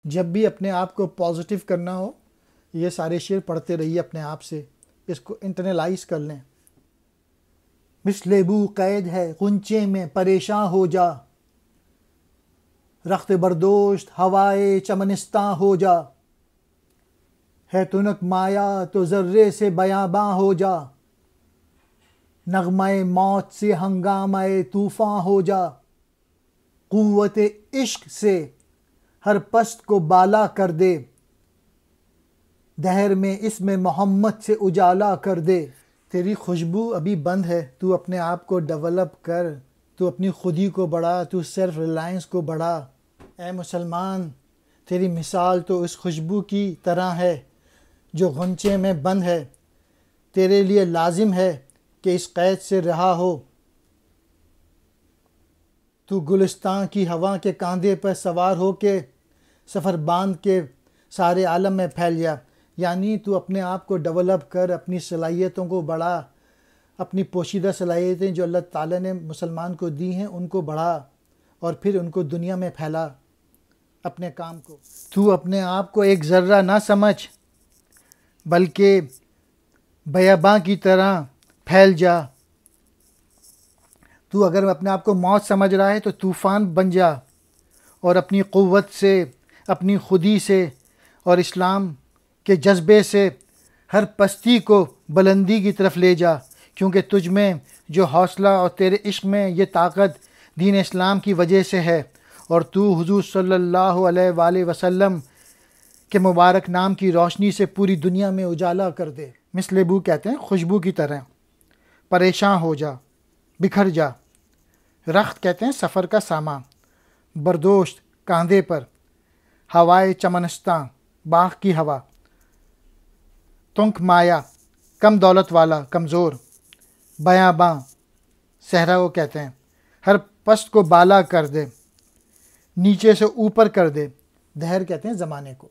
جب بھی اپنے آپ کو پازیٹیو کرنا ہو یہ سارے شعر پڑھتے رہیے اپنے آپ سے، اس کو انٹرنلائز کر لیں۔ مثل بو قید ہے غنچے میں پریشاں ہو جا، رخت بردوشت ہوائے چمنستاں ہو جا، ہے تنک مایا تو ذرے سے بیاباں ہو جا، نغمہ موت سے ہنگامہ طوفاں ہو جا، قوت عشق سے ہر پست کو بالا کر دے، دہر میں اسم محمد سے اجالا کر دے۔ تیری خوشبو ابھی بند ہے، تو اپنے آپ کو ڈیولپ کر، تو اپنی خودی کو بڑھا، تو سیلف ریلائنس کو بڑھا۔ اے مسلمان، تیری مثال تو اس خوشبو کی طرح ہے جو غنچے میں بند ہے۔ تیرے لیے لازم ہے کہ اس قید سے رہا ہو، تو گلستان کی ہوا کے کاندھے پر سوار ہو کے سفر باندھ کے سارے عالم میں پھیل جا۔ یعنی تو اپنے آپ کو ڈیولپ کر، اپنی صلاحیتوں کو بڑھا، اپنی پوشیدہ صلاحیتیں جو اللہ تعالیٰ نے مسلمان کو دی ہیں ان کو بڑھا، اور پھر ان کو دنیا میں پھیلا اپنے کام کو۔ تو اپنے آپ کو ایک ذرہ نہ سمجھ بلکہ بیاباں کی طرح پھیل جا۔ تو اگر اپنے آپ کو موت سمجھ رہا ہے تو طوفان بن جا، اور اپنی قوت سے، اپنی خودی سے اور اسلام کے جذبے سے ہر پستی کو بلندی کی طرف لے جا، کیونکہ تجھ میں جو حوصلہ اور تیرے عشق میں یہ طاقت دین اسلام کی وجہ سے ہے، اور تو حضور صلی اللہ علیہ وآلہ وسلم کے مبارک نام کی روشنی سے پوری دنیا میں اجالا کر دے۔ مثل بو کہتے ہیں خوشبو کی طرح، پریشاں ہو جا، بکھر جا۔ رخت کہتے ہیں سفر کا سامان، بردوشت کاندھے پر، ہوائے چمنستاں باغ کی ہوا، تنک مایا کم دولت والا کمزور، بیاباں صحرا کو کہتے ہیں، ہر پست کو بالا کر دے، نیچے سے اوپر کر دے، دہر کہتے ہیں زمانے کو۔